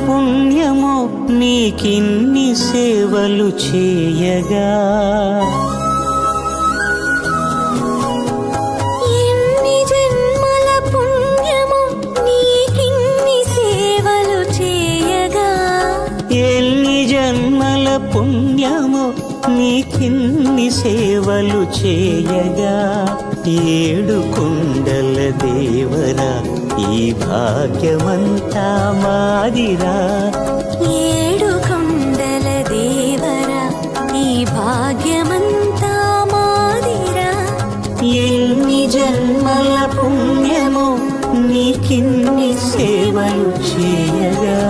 పుణ్యమో నీకిన్ని సేవలు చేయగా. ఎన్ని జన్మల పుణ్యమో నీకిన్ని సేవలు చేయగా. ఎన్ని జన్మల పుణ్యమో నీకిన్ని సేవలు చేయగా. ఏడు కొండల దేవరా ఈ భాగ్యమంతా మాదిరా. ఏడు కొండల దేవరా ఈ భాగ్యమంతా మాదిరా. ఎన్ని జన్మల పుణ్యమో నీకిన్ని సేవలు చేయగా.